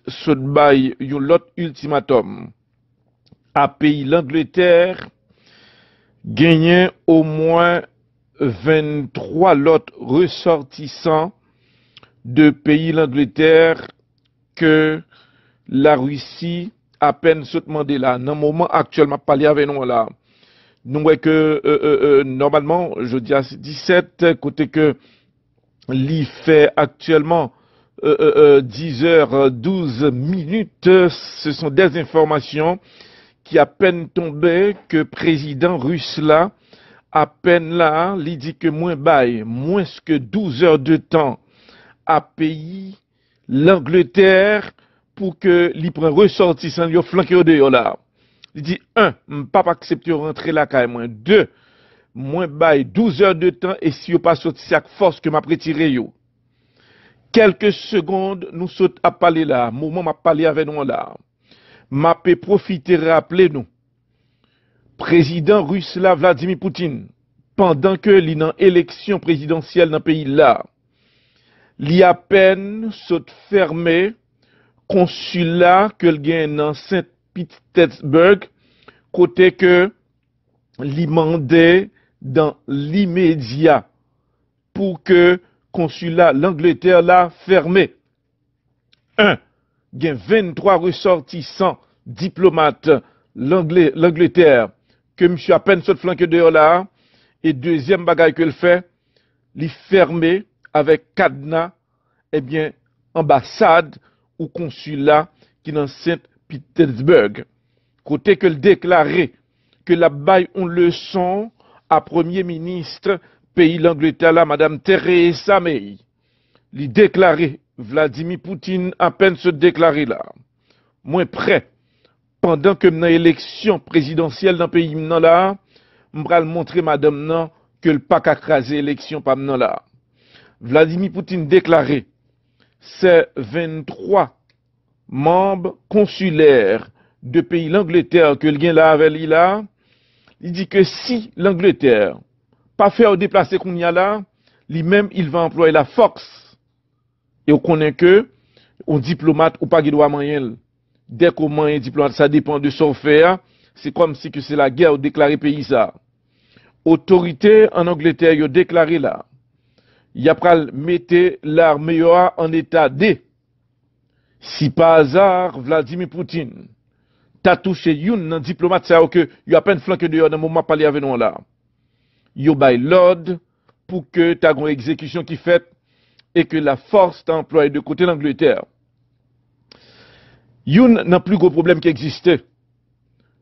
sot bay yon lot ultimatum à pays l'Angleterre gagné au moins 23 lot ressortissants de pays l'Angleterre que la Russie à peine se demandé là. Dans le moment actuellement, parler avec nous là. Nous voyons que normalement, je dis à 17, côté que l'y fait actuellement 10h12 minutes, ce sont des informations qui à peine tombées que président russe là, à peine là, il dit que moins que 12 heures de temps à pays l'Angleterre pour que l'y prenne ressortissant yo flanqué au dehors là. Il dit, pas accepter de rentrer là quand même. 2, moins bail 12 heures de temps et si vous pas sorti chaque force que m'a retiré yo. Quelques secondes, nous saute à parler là. Moment m'a parlé avec nous là. M'a peut profiter rappeler nous. Président russe là, Vladimir Poutine, pendant que l'y dans élection présidentielle dans le pays là, l'y à peine saute fermé consulat que le gagne dans Saint-Pétersbourg, côté que l'y mandait dans l'immédiat pour que consulat l'Angleterre là fermé. Il y a 23 ressortissants diplomates l'Angleterre que monsieur à peine saute flanqué dehors là, et deuxième bagaille que le fait, l'y fermé avec cadenas, eh bien, ambassade ou consulat qui dans Saint-Pétersbourg. Côté que le déclaré que la baille une leçon à premier ministre pays l'Angleterre là, Madame Theresa May. Il déclaré Vladimir Poutine à peine se déclarer là. Moins près, pendant que dans l'élection présidentielle dans le pays là, m'bral montrer madame nan que le pas qu'à craser l'élection pas là. Vladimir Poutine déclaré ces 23 membres consulaires de pays l'Angleterre que le gain là avec lui là, il dit que si l'Angleterre pas faire déplacer qu'on y a là, lui-même il va employer la force. Et on connaît que un diplomate ou pas qui doit moyen. Dès qu'on moyen diplomate, ça dépend de son faire. C'est comme si que c'est la guerre ou déclaré pays ça. Autorité en Angleterre yo déclaré là. Y a pral mette l'armée en état D. Si par hasard Vladimir Poutine t'a touché youn nan diplomate ça que yo à peine flanqué dehors dans moment parler avec nous là. Yo bay l'ordre pour que ta gon exécution qui fait et que la force t'a employé de côté l'Angleterre. Youn n'a plus gros problème qui existait.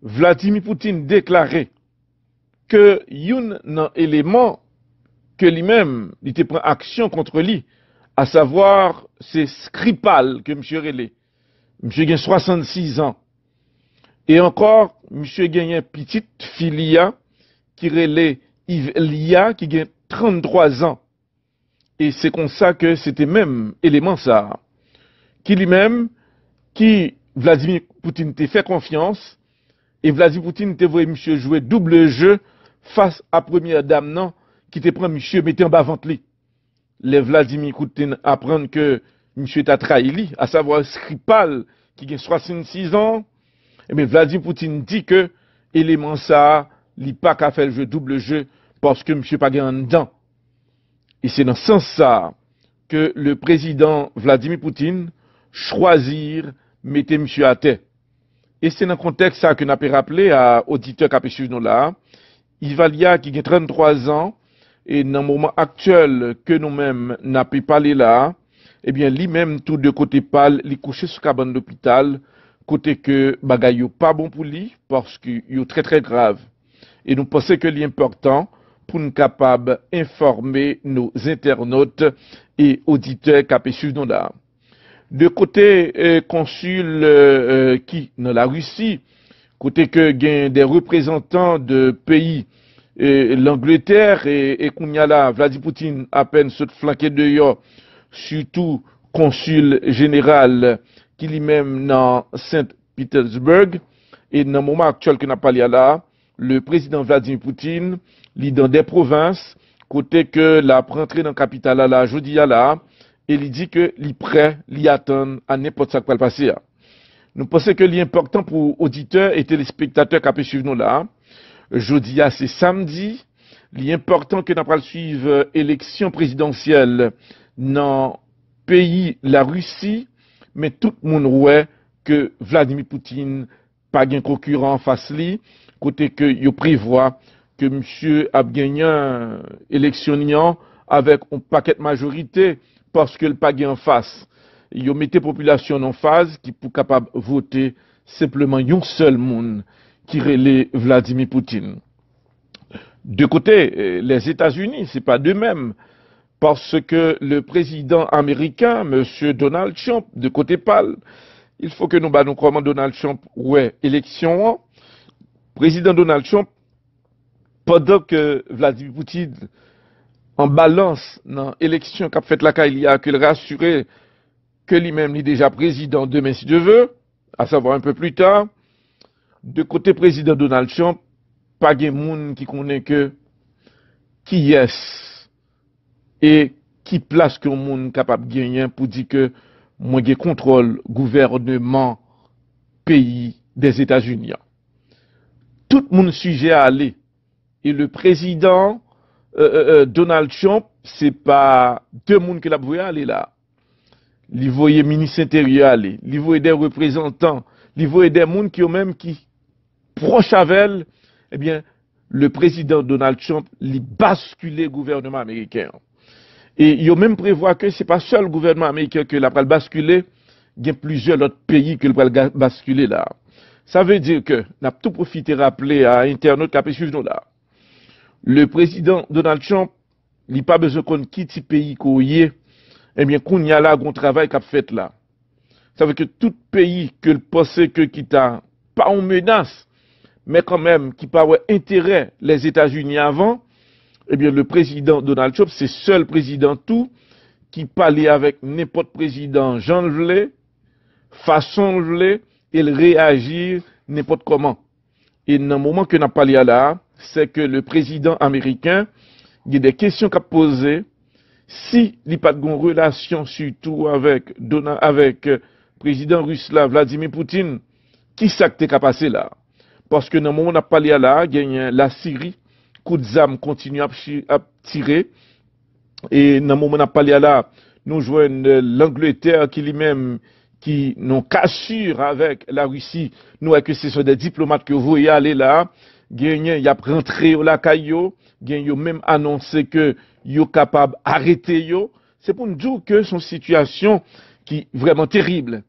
Vladimir Poutine déclarait que youn nan élément que lui-même il te prend action contre lui, à savoir c'est Skripal que monsieur relé. Monsieur gagne 66 ans. Et encore monsieur gagne une petite filia qui relé Ivlia qui gagne 33 ans. Et c'est comme ça que c'était même élément ça qui lui-même qui Vladimir Poutine te fait confiance et Vladimir Poutine te voyait monsieur jouer double jeu face à première dame non qui te prend monsieur mettait en bas ventre lui. Les Vladimir Poutine apprennent que monsieur t'a trahi lui, à savoir Skripal qui a 66 ans. Et bien Vladimir Poutine dit que élément ça, il pas qu'à faire le jeu double jeu parce que monsieur pas gain dedans. Et c'est dans ce sens ça que le président Vladimir Poutine choisir mettre monsieur à terre. Et c'est dans le contexte ça que nous avons rappelé à auditeur qui a suivi nous là. Ivalia qui a 33 ans et dans le moment actuel que nous-mêmes n'a pas parlé là, eh bien lui-même tout de côté pâle, il couché sur cabane d'hôpital, côté que bagay yo pas bon pour lui parce que yo très très grave. Et nous pensons que l'important pour nous capables d'informer nos internautes et auditeurs qui a suivi nous là. De côté consul qui dans la Russie, côté que gain des représentants de pays l'Angleterre et qu'on y a là Vladimir Poutine à peine se flanqué dehors, surtout consul général qui lui-même dans Saint-Pétersbourg et dans le moment actuel que n'a pas là, le président Vladimir Poutine lit dans des provinces côté que la rentrée dans la capitale là jeudi là et il dit que il prêt, il attend à n'importe quoi qui va le passer. Nous pensons que l'important pour auditeurs et téléspectateurs qui peuvent suivre nous là, jeudi c'est samedi, l'important que nous allons suivre élection présidentielle dans le pays la Russie, mais tout le monde voit que Vladimir Poutine pas un concurrent face lui, côté que il prévoit que monsieur a gagné une élection avec un paquet de majorité parce que le pas en face. Il mettait population en phase qui pour capable voter simplement un seul monde qui relève Vladimir Poutine. De côté, les États-Unis, c'est pas d'eux-mêmes, parce que le président américain, monsieur Donald Trump, de côté pâle, il faut que nous battions comment Donald Trump, ouais, élection, président Donald Trump, pendant que Vladimir Poutine, en balance dans l'élection qu'a fait la il y a que le rassurer que lui-même est déjà président demain si Dieu veut, à savoir un peu plus tard, de côté président Donald Trump, pas de monde qui connaît que qui est et qui place que monde capable de gagner pour dire que moi j'ai contrôle gouvernement pays des États-Unis. Tout le monde sujet à aller et le président Donald Trump c'est pas deux monde qui l'a voulu aller là. Il voyait ministre intérieur aller, il voyait des représentants, il voyait des gens qui ont même qui proche avec elle, eh bien, le président Donald Trump lui basculé le gouvernement américain. Et il a même prévoit que ce n'est pas seul le gouvernement américain que l'a basculé, il y a plusieurs autres pays que le basculer là. Ça veut dire que, n'a tout profité rappeler à internautes qui a suivre nous là. Le président Donald Trump, il n'a pas besoin qu'on quitte ce pays qu'on y est, eh bien, qu'on y a là, un travail qu'a fait là. Ça veut dire que tout pays que le possède que qui t'a pas en menace, mais quand même qui pas intérêt les États-Unis avant, eh bien, le président Donald Trump, c'est seul président tout qui parlait avec n'importe président Jean Vlé, façon Vlé, et il réagit n'importe comment. Et dans le moment que nous parlé là, c'est que le président américain, il y a des questions qu'a posées. Si il n'y a pas de relation surtout avec président russe là, Vladimir Poutine, qui s'est passé là? Parce que dans le moment où on a parlé là, il y a la Syrie, coup de zame continue à tirer. Et dans le moment où on a parlé là, nous joignons l'Angleterre qui lui-même, qui n'ont qu'assure avec la Russie, nous, que ce sont des diplomates que vous voyez aller là, il y a rentré au Lacayo, il y a même annoncé que yo capable d'arrêter yo. C'est pour nous dire que son situation qui est vraiment terrible.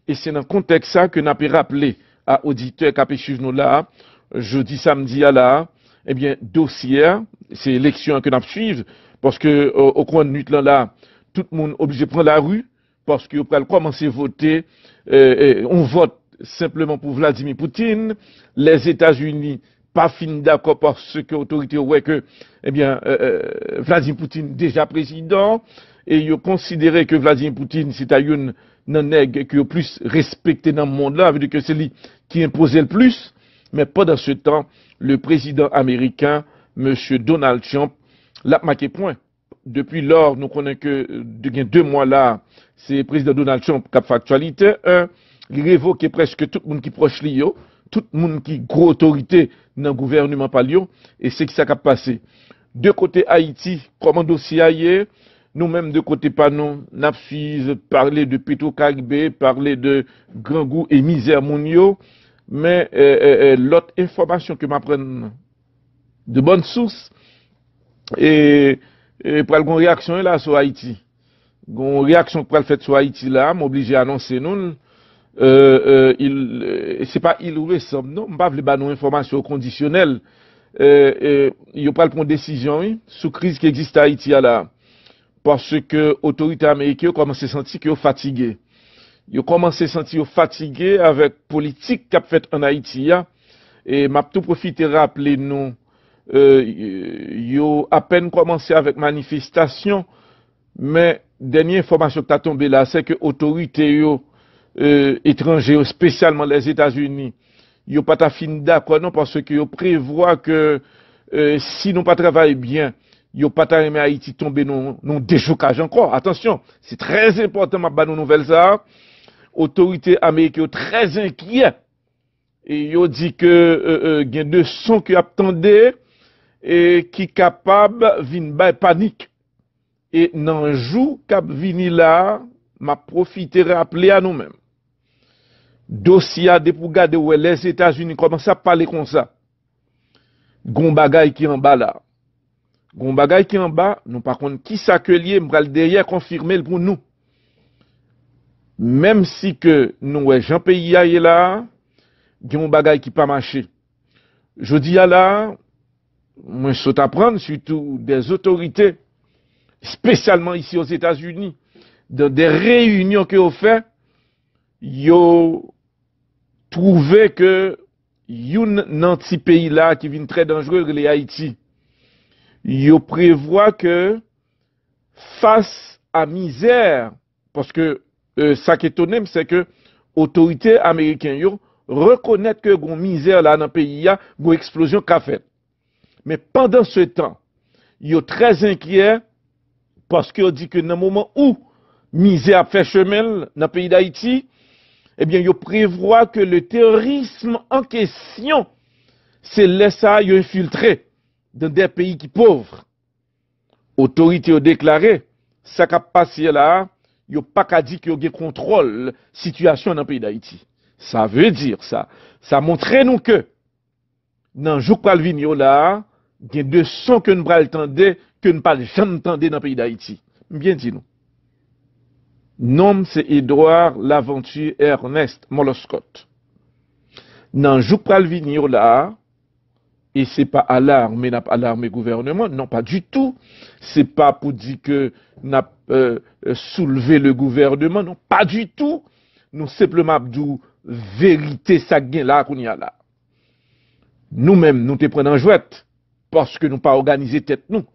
Et c'est dans le contexte ça que nous avons rappelé à auditeurs qui ont suivi nous là, jeudi, samedi à là, eh bien, dossier, c'est l'élection que nous suivons, parce que au coin de nuit là, tout le monde est obligé de prendre la rue, parce que peut commencer à voter, on vote simplement pour Vladimir Poutine, les États-Unis pas fin d'accord parce que l'autorité ouais que eh bien Vladimir Poutine déjà président et ils ont considéré que Vladimir Poutine c'est un nègre qui est plus respecté dans le monde là, veut dire que c'est lui qui imposait le plus, mais pendant ce temps le président américain monsieur Donald Trump l'a marqué point. Depuis lors, nous connaissons que depuis 2 mois là, c'est le président Donald Trump qui a fait actualité. Il révoque presque tout le monde qui est proche de lui, tout le monde qui est gros autorité dans le gouvernement palio, et c'est ça qui a passé. De côté Haïti, comment dossier ailleurs, nous-mêmes de côté Panon, nous avons parlé de Petro-Caribé, parlé de grand goût et misère monio, mais l'autre information que m'apprenne de bonnes sources, et pour une réaction là sur Haïti. Une réaction pour le fait sur Haïti là, m'oblige à annoncer nous. C'est pas il ressemble, non, m'pas vle ba nous information conditionnelle. Il pas prendre décision sous crise qui existe à Haïti là. Parce que autorité américaine commence à sentir qu'ils sont fatigués. Ils commencent à sentir fatigués avec politique qu'a fait en Haïti et m'a tout profiter rappeler nous yo à peine commencé avec manifestation, mais dernière information qui a tombé là, c'est que autorités étrangères, spécialement les États-Unis, yo pas ta fin d'accord non parce que yo prévoit que si nous pas travailler bien, yo pas ta remet Haïti tomber non déchocage encore. Attention, c'est très important m'a ba nous nouvelle ça. Autorités américaines très inquiets et yo dit que gen de son que attendait et qui capable vinn bay panique. Et nan jou k'ap vini là, m'a profité rappeler à nous-mêmes. Dossier de pour garder où les États-Unis commencent à parler comme ça. Gon bagay qui en bas là. Gon bagay qui en bas, nous par contre qui ça que lié m'pral derrière confirmer pour nous. Même si que nous Jean pays est là, gon bagay qui pas marché. Je dis à là, moi saute apprendre surtout des autorités spécialement ici aux États-Unis, dans des réunions que vous fait, yo trouvé que yon nan ti pays là qui vient très dangereux, les Haïti, yo prévoit que face à misère, parce que ça qui est étonnant, c'est que autorités américaines yo reconnaissent que gon misère là dans le pays, y a gon explosion qu'a fait. Mais pendant ce temps, yo très inquiet parce que dit que dans le moment où misère a fait chemin dans le pays d'Haïti, eh bien, yo prévoit que le terrorisme en question, c'est laissé yo infiltré dans des pays qui pauvres. Autorité ont déclaré, ça qu'a passé là, yo pas qu'à dire que yo contrôle situation dans le pays d'Haïti. Ça veut dire ça. Ça montre nous que, dans jour pral vini là, il y a deux sons que nous pral tendre, que nous pas jamais tendre dans le pays d'Haïti. Bien dit nous. Nom c'est Edouard Laventure Ernest Moloscott. Dans jour pral vini là, et c'est pas alarme, n'a pas alarmé gouvernement, non pas du tout. C'est pas pour dire que n'a soulevé le gouvernement, non pas du tout. Nous simplement abdou vérité ça gain là qu'on y a là. Nous-mêmes nous te prenons en jouette parce que nous pas organisé tête nous.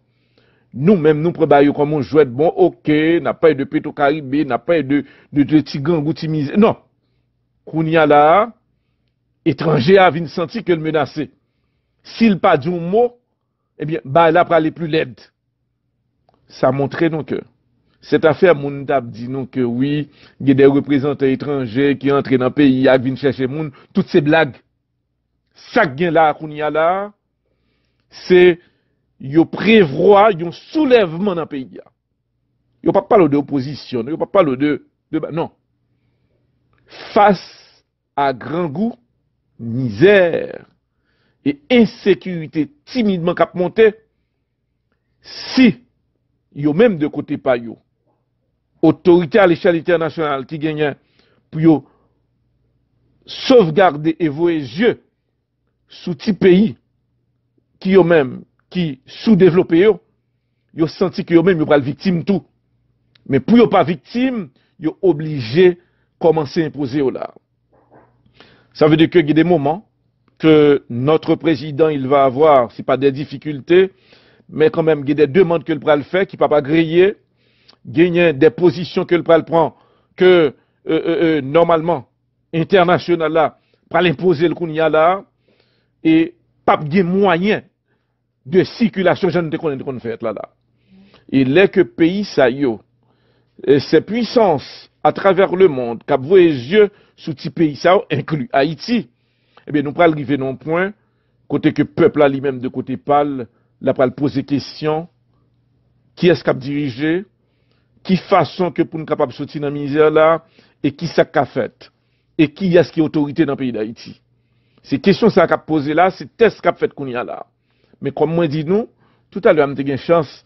Nous-mêmes nous prenons comme on jouette bon OK, n'a pas eu de Petro-Caribé, n'a pas eu de Tigangou Timisé. Non. Qu'on y a là étranger a vinn senti que le menacé. S'il pas dit un mot, eh bien, bah là pour aller plus laide. Ça montrait donc que cette affaire, moun tap dit nous que oui, il y a des représentants étrangers qui entrent dans le pays, qui viennent chercher moun, toutes ces blagues. Ça qui là, qu'on y a là, c'est, yo prévoit un soulèvement dans le pays. Yo pas parler d'opposition, yo pas parler de, non. Face à grand goût, misère, et insécurité timidement cap monter, si yo même de côté pa yo, autorité à l'échelle internationale qui gagne pour yo sauvegarder et voir yeux sous ti pays qui yo même qui sous-développé yo senti que yo même yo pral victime tout. Mais pour yo pas victime, yo obligé commencer à imposer là. Ça veut dire que il y a des moments que notre président il va avoir, c'est pas des difficultés, mais quand même il y a des demandes que le pral fait qui pas pas griller, gagner des positions que le pral prend que normalement international là pral imposer le kounya là et pas de moyen de circulation je ne te connais qu'on fait là. Il est que pays ça yo ces puissances à travers le monde cap voyer yeux sous petit pays ça inclut Haïti. Eh bien, nous pral arriver dans un point, côté que peuple a lui-même de côté pâle, là pral poser question, qui est-ce qu'a dirigé, qui façon que pour nous capable de sortir dans la misère là, et qui ça qu'a fait, et qui est-ce qui est autorité dans le pays d'Haïti. Ces questions ça qu'a posé là, c'est test qu'a fait qu'on y a là. Mais comme moi dit nous, tout à l'heure, on a une chance,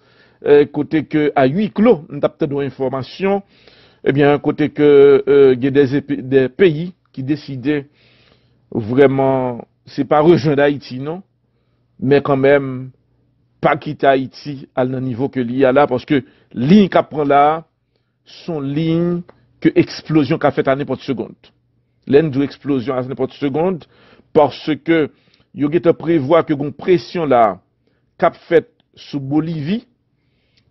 côté que à huis clos, on a peut-être une information, eh bien, côté que il y a des pays qui décidaient vraiment, c'est pas rejoindre Haïti, non, mais quand même, pas quitter Haïti à un niveau que l'il y a là, parce que ligne qu'a prend là, sont lignes que explosion qu'a fait à n'importe seconde. L'une de explosion à n'importe seconde, parce que, yo gete prévoit que gon pression là, qu'a fait sous Bolivie,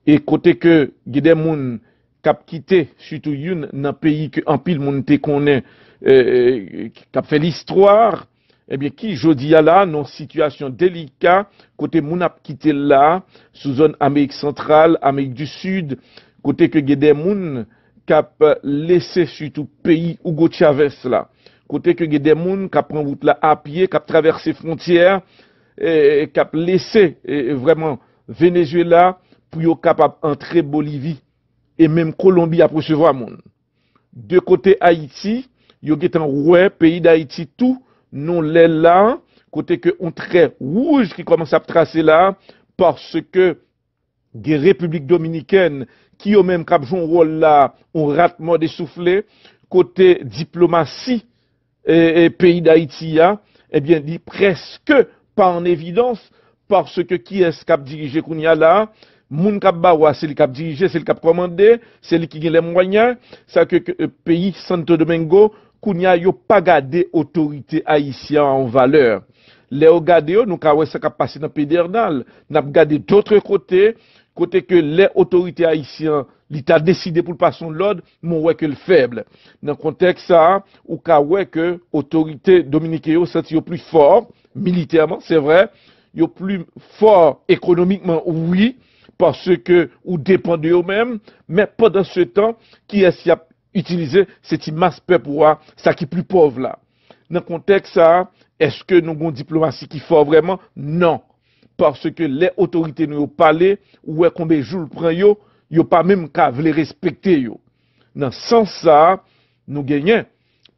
et côté que, y a des moun cap quitté, surtout yon, dans pays que, en pile moun te connaît, qui a fait l'histoire, eh bien, qui jodi a là, non situation délicate, côté moun ap quitté là, sous zone Amérique centrale, Amérique du Sud, côté que des moun k'ap laissé surtout pays Hugo Chavez là, côté que des moun k'ap prend route là à pied, k'ap traversé frontières, et k'ap laissé vraiment Venezuela pour yo capable entrer Bolivie et même Colombie à recevoir moun. De côté Haïti, yo getan ouais pays d'Haïti tout non les là côté que on trait rouge qui commence à tracer là parce que des République dominicaine qui ont même cap joué un rôle là on ratement dessoufflé côté diplomatie et pays d'Haïti eh bien dit presque pas en évidence parce que qui est-ce qui a dirigé Kounia là moun kap bawa c'est le cap dirigé c'est le cap commandé c'est lui qui a les moyens ça que pays Santo Domingo Kounia yo pas gardé autorité haïtienne en valeur les regardé nous ka wè ça k'ap passé dans pays d'Ernal n'a gardé d'autre côté que les autorités haïtiennes l'État décidé pour passer l'ordre mon ouais que le faible dans contexte ça ou ka ouais que autorité dominicaine yo senti yo plus fort militairement c'est vrai yo plus fort économiquement oui parce que ou dépend de eux-mêmes mais pendant ce temps qui est a utilisé cette masse peuple ça qui est plus pauvre là dans contexte ça est-ce que nous avons une diplomatie qui fort vraiment non parce que les autorités nous ont parlé ou est combien de jours prend yo pas même qu'à les respecter yo dans ce sens ça nous gagnons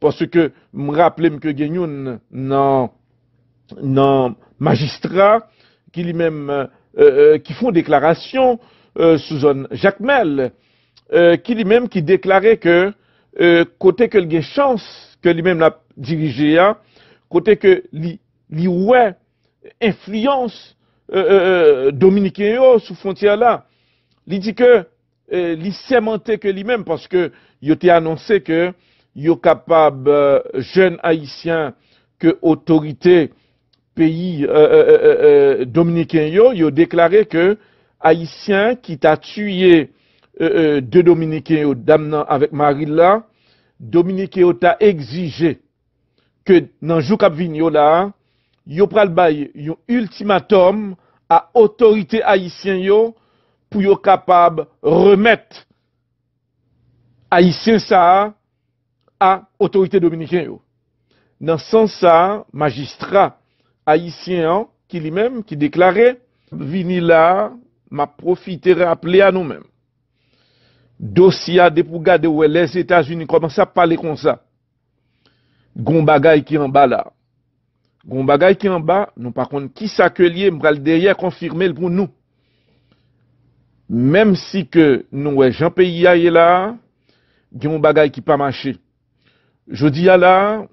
parce que me rappeler que gagnons non magistrat qui lui-même qui font déclaration sous zone Jacques Mel qui lui-même qui déclarait que côté que il y a chance que lui-même l'a dirigé côté que li ouais influence dominicain sous frontière là il dit que li sémenté que lui-même parce que il était annoncé que il est capable jeune haïtien que autorité pays dominicain yo déclaré que haïtien qui t'a tué deux dominicains d'amenant avec Marilla dominicain t'a exigé que dans jour k'ap vinn yo là yo pral bay un ultimatum à autorité haïtien yo pour yo capable remettre haïtien ça à autorité dominicain yo dans ce sens ça magistrat haïtien qui lui-même qui déclarait vini là m'a profité rappeler à nous-mêmes dossier de pour garder où les États-Unis commencent à parler comme ça gon bagay qui en bas là gon bagay qui en bas nous par contre qui ça que lié m'pral derrière confirmer pour nous même si que nous Jean pays est là gon bagay qui pas marché je dis là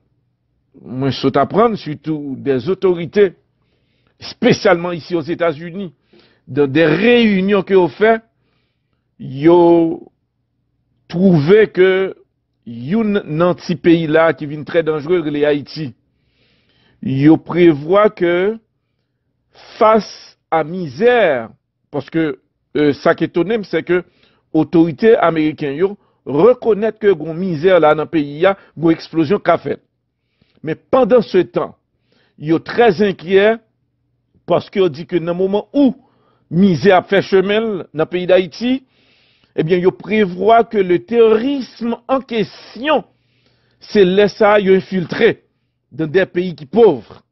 moi je saute apprendre surtout des autorités spécialement ici aux États-Unis dans des réunions que ont fait yo trouvé que yon nan ti pays là qui vient très dangereux les Haïti yo prévoit que face à misère parce que ça qui étonne c'est que autorités américaines yo reconnaître que gon misère là dans pays a gon explosion qu'a fait mais pendant ce temps yo très inquiet parce que dit que dans le moment où misère a fait chemin dans le pays d'Haïti eh bien, il prévoit que le terrorisme en question, c'est laissé yo infiltré dans des pays qui pauvres.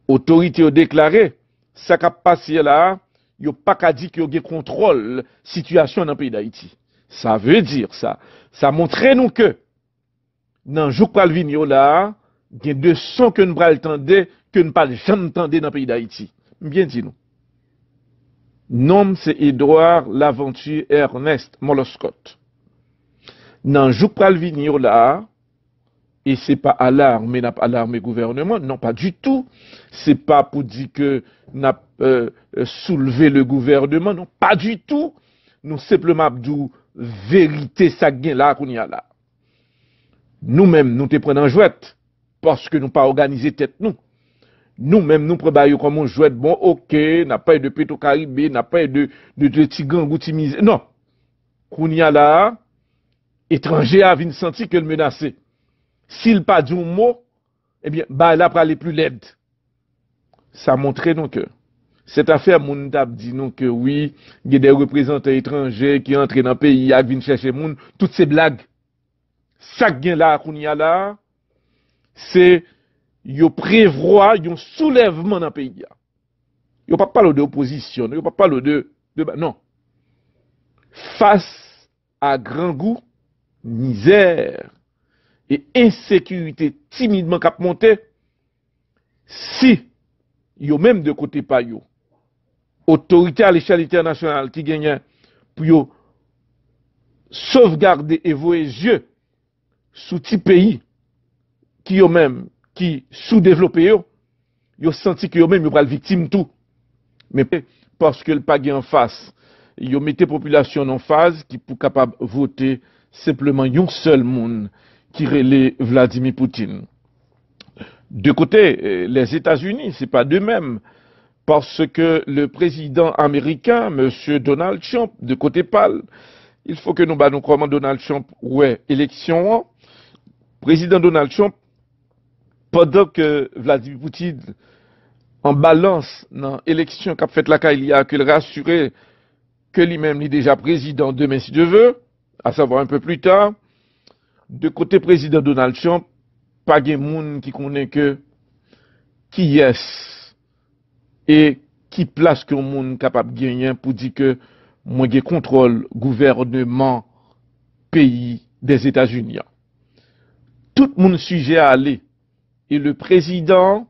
Autorité ont déclaré, ça qui a passé là, yo pas qu'à dire qu'il y a contrôle situation dans le pays d'Haïti. Ça veut dire ça. Ça montre nous que, dans jour pral vin yo là, il y a deux sons que nous pral tendre, que nous pas jamais tendre dans le pays d'Haïti. Bien dit nous. Nom c'est Edouard Laventure Ernest Moloscott. Dans jour pral venir là, et c'est pas alarme, n'a pas alarmé gouvernement, non pas du tout. C'est pas pour dire que n'a soulevé le gouvernement, non pas du tout. Nous simplement abdou vérité ça gain là qu'on y a là. Nous-mêmes nous te prenons jouette parce que nous pas organisé tête nous. Nous-mêmes, nous prenons comme on jouet, bon, ok, n'a pas eu de Petro-Caribé, n'a pas eu de Tigangou, Timise. Non. Kounia là, étranger a venu sentir que le menacé. S'il pas dit un mot, eh bien, bah, là, pour aller plus laide. Ça montre donc que cette affaire, moun tap dit nous que oui, il y a des représentants étrangers qui entrent dans le pays, qui viennent chercher moun, toutes ces blagues. Ça qui là, qu'on y a là, c'est, yo prévoit un soulèvement dans le pays. Yo pas parler d'opposition, yo pas parler non. Face à grand goût, misère et insécurité timidement cap monter, si yo même de côté pa yo, autorité à l'échelle internationale qui gagne pour yo sauvegarder et voir yeux sous ti pays qui yo même qui sous-développé yo senti que yo même yo pral victime tout, mais parce que le pas en face, yo mette population en phase qui pour capable voter simplement un seul monde qui relève Vladimir Poutine. De côté, les États-Unis, c'est pas d'eux-mêmes, parce que le président américain, M. Donald Trump, de côté pâle, il faut que nous battions comment Donald Trump, ouais, élection, président Donald Trump, pendant que Vladimir Poutine, en balance dans l'élection qu'a fait la il y a que le rassurer que lui-même est déjà président demain si Dieu veut, à savoir un peu plus tard, de côté président Donald Trump, pas de monde qui connaît que qui est et qui place que monde capable de gagner pour dire que moi j'ai contrôle gouvernement pays des États-Unis. Tout le monde sujet à aller et le président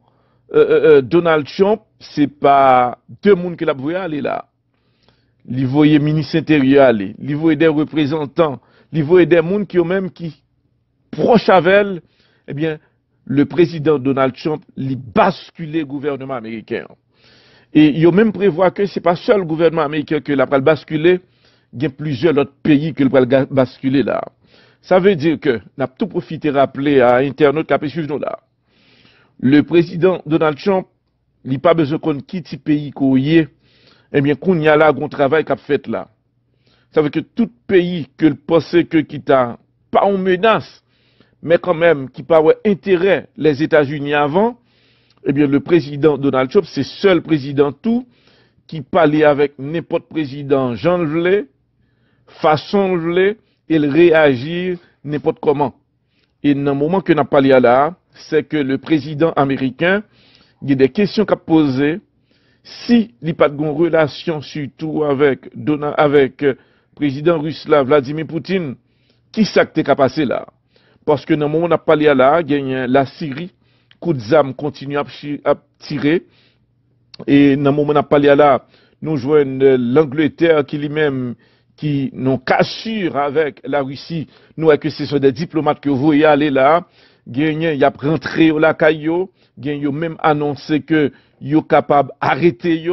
Donald Trump c'est pas deux monde qui l'a voulu aller là. Il voyait ministre intérieur aller, il voyait des représentants, il voyait des monde qui ont même qui proche avec, eh bien, le président Donald Trump lui basculé le gouvernement américain. Et il a même prévoit que ce n'est pas seul le gouvernement américain que l'a basculé, il y a plusieurs autres pays que l'a basculé là. Ça veut dire que, n'a tout profité rappeler à internautes qui a pu suivre là. Le président Donald Trump, il n'a pas besoin qu'on quitte ce pays qu'on y est, eh bien, qu'on y a là, un travail qu'a fait là. Ça veut dire que tout pays que le pensait que qui t'a pas en menace, mais quand même qui pas intérêt les États-Unis avant, eh bien le président Donald Trump, c'est seul président tout qui parlait avec n'importe président Jean le façon le et il réagir n'importe comment. Et dans le moment que n'a parlé là, c'est que le président américain, il y a des questions qu'a posées si il n'y a pas de relation surtout avec président russe là, Vladimir Poutine, qui s'est passé là? Parce que dans le moment où on a parlé là, il y a la Syrie, coup de zame continue à tirer. Et dans le moment où on a parlé là, nous joignons l'Angleterre qui lui-même, qui n'ont qu'assure avec la Russie, nous que ce sont des diplomates que vous voyez aller là, il y a rentré au Lacayo, il y a même annoncé que ils sont capables d'arrêter.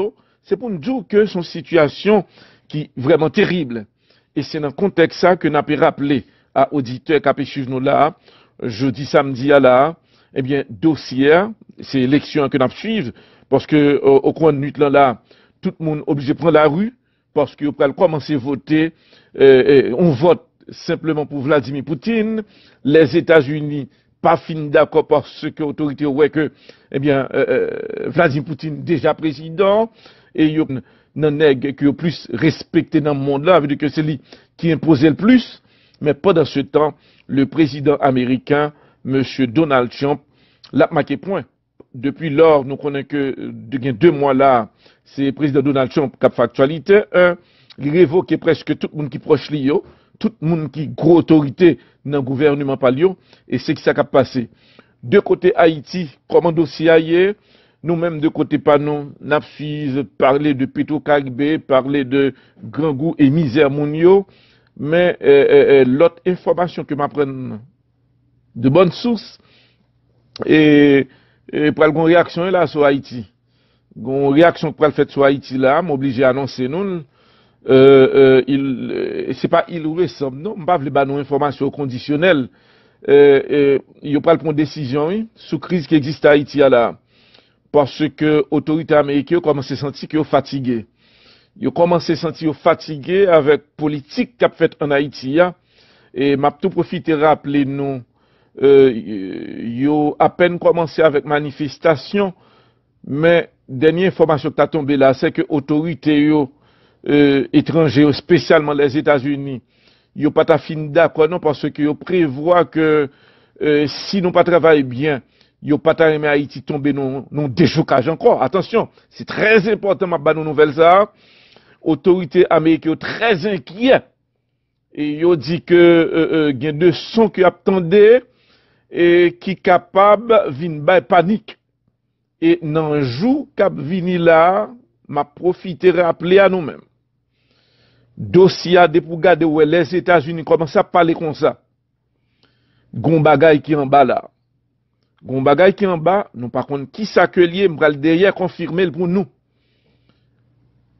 C'est pour nous dire que son situation qui est vraiment terrible. Et c'est dans le contexte ça que nous avons rappelé à auditeurs qui ont suivi nous là, jeudi, samedi à là, eh bien, dossier, c'est l'élection que nous suivons, parce que au coin de nuit là, tout le monde est obligé de prendre la rue, parce que pour commencer à voter, on vote simplement pour Vladimir Poutine, les États-Unis pas fin d'accord parce que l'autorité ouais que, eh bien, Vladimir Poutine déjà président, et il y a un nègre qui est plus respecté dans le monde là, veut dire que c'est lui qui imposait le plus. Mais pendant ce temps, le président américain, M. Donald Trump, l'a marqué point. Depuis lors, nous connaissons que depuis 2 mois là, c'est le président Donald Trump qui a fait actualité. Il révoque presque tout le monde qui est proche de lui, tout le monde qui est gros autorité dans le gouvernement palio, et c'est ce qui s'est passé. De côté Haïti, comme un dossier ailleurs, nous-mêmes de côté Panon, nous avons parlé de Petro-Caribé, parlé de grand goût et misère mounio. Mais l'autre information que m'apprenne de bonnes sources et pour une réaction là sur Haïti. Une réaction pour le fait sur Haïti là, m'oblige à annoncer nous c'est pas il ou ressemble non, m'pas vle ba nous information conditionnelle il pas prendre décision sous crise qui existe à Haïti là parce que autorité américaine commence à sentir qu'ils sont fatigués. Ils ont commencé à se sentir fatigués avec la politique qu'a fait en Haïti. Et m'a tout profité rappeler nous yo à peine commencé avec manifestation, mais dernière information qui a tombé là, c'est que autorités étrangères, spécialement les États-Unis, yo pas ta fin d'accord non parce que yo prévoit que si nous pas travaillons bien, yo pas ta remet Haïti tomber non déchocage encore. Attention, c'est très important ma bonne nouvelle ça. Autorités américaines très inquiets et yo dit que il y a de son qui attendait et qui capable vinn bay panique et nan jou k'ap vini là m'a profité rappeler à nous-mêmes dossier de pour garder où les États-Unis commencent à parler comme ça gon bagay qui en bas là gon bagay qui en bas nous par contre qui ça que lié m'pral derrière confirmer pour nous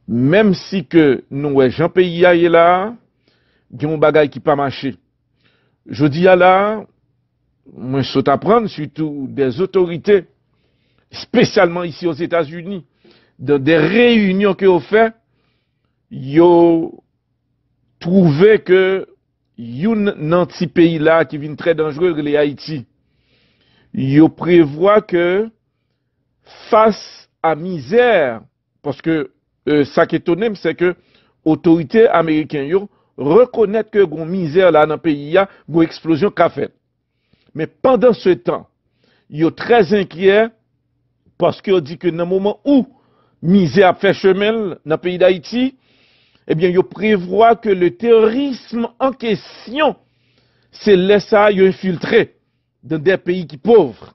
même si que nous Jean pays est là gon bagay qui pas marché je dis à là moi, je saute apprendre surtout des autorités, spécialement ici aux États-Unis, dans des réunions que ont fait, ils ont trouvé que un petit pays là qui vient très dangereux, les Haïti, ils prévoient que face à misère, parce que ça qui est étonnant, c'est que autorités américaines reconnaissent que gon misère là dans le pays, il y a une explosion qu'a fait. Mais pendant ce temps, ils sont très inquiets parce qu'ils dit que dans le moment où misère a fait chemin dans le pays d'Haïti, eh bien, ils prévoient que le terrorisme en question, c'est laissé ils infiltré dans des pays qui pauvres.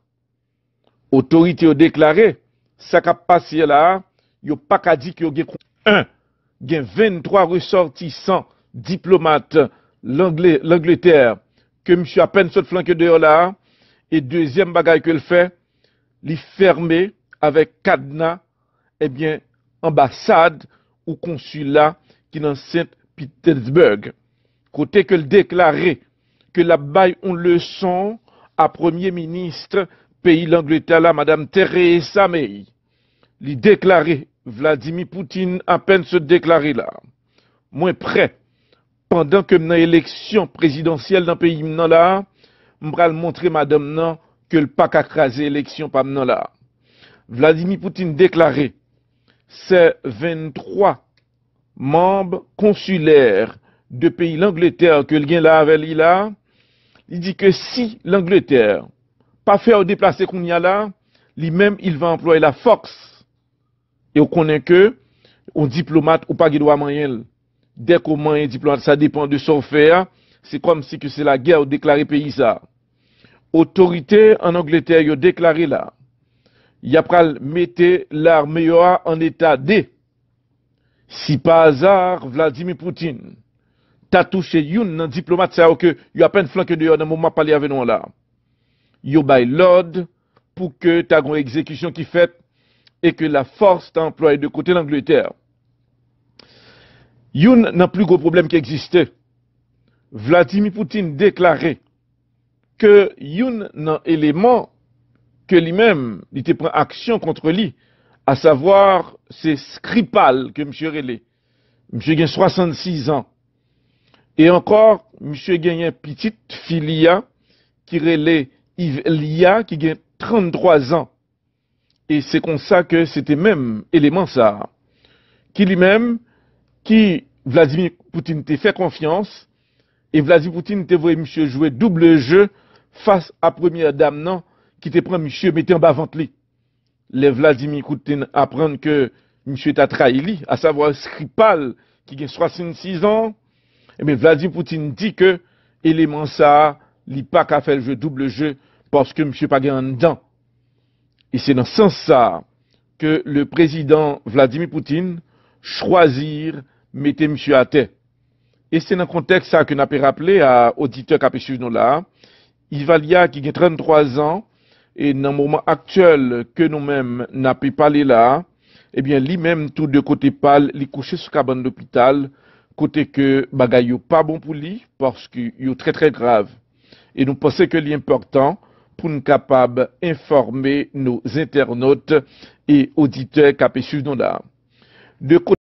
Autorités ont déclaré, ça qui a passé là, ils n'ont pas qu'à dire qu'il y a 23 ressortissants diplomates l'Angleterre que monsieur à peine saute flanqué dehors là, et deuxième bagaille que le fait, l'y fermer avec cadenas, eh bien, ambassade ou consulat qui dans Saint-Pétersbourg. Côté que le déclaré que la baille on leçon à premier ministre pays l'Angleterre là, madame Theresa May. L'y déclaré, Vladimir Poutine à peine se déclarer là. Moins près. Pendant que dans l'élection présidentielle dans le pays là, m'pral montrer madame nan que le pas qu'à craser l'élection pas là. Vladimir Poutine déclaré ces 23 membres consulaires de pays l'Angleterre que le gain là avec lui là, il dit que si l'Angleterre pas faire déplacer qu'on y a là, lui-même il va employer la force. Et on connaît que un diplomate ou pas qui doit moyen dès qu'on un diplomate, ça dépend de son faire. C'est comme si que c'est la guerre déclaré pays ça. Autorité en Angleterre, ils ont déclaré là. Il a pral mettre l'armée en état D. Si par hasard, Vladimir Poutine t'a touché un diplomate, ça que il a peine flanqué dehors dans le moment parler avec nous là. Il a l'ordre pour que t'as une exécution qui fait et que la force t'emploie de côté l'Angleterre. Yon n'a plus gros problème qui existait. Vladimir Poutine déclarait que yon n'a élément que lui-même, il te prend action contre lui, à savoir, c'est Skripal que M. relait. M. gagne 66 ans. Et encore, M. gagne une petite filia qui relait Yves Lia qui gagne 33 ans. Et c'est comme ça que c'était même élément ça. Qui lui-même, qui Vladimir Poutine t'a fait confiance, et Vladimir Poutine t'a voulu monsieur jouer double jeu face à première dame non, qui te prend monsieur mettre en bas ventre lui. Les Vladimir Poutine apprennent que monsieur t'a trahi lui, à savoir Skripal, qui a 66 ans, et bien Vladimir Poutine dit que élément ça, il pas qu'à faire le jeu double jeu, parce que monsieur pas gagné dedans. Et c'est dans ce sens ça que le président Vladimir Poutine choisir mettre monsieur à terre. Et c'est dans le contexte ça que nous avons rappelé à auditeur qui a suivi nous là. Ivalia qui a 33 ans et dans le moment actuel que nous-mêmes n'a pas parlé là, eh bien lui-même tout de côté pâle, il couché sur cabane d'hôpital, côté que bagay yo pas bon pour lui parce que yo très très grave. Et nous pensons que l'important pour nous capables d'informer nos internautes et auditeurs qui a suivi nous là. De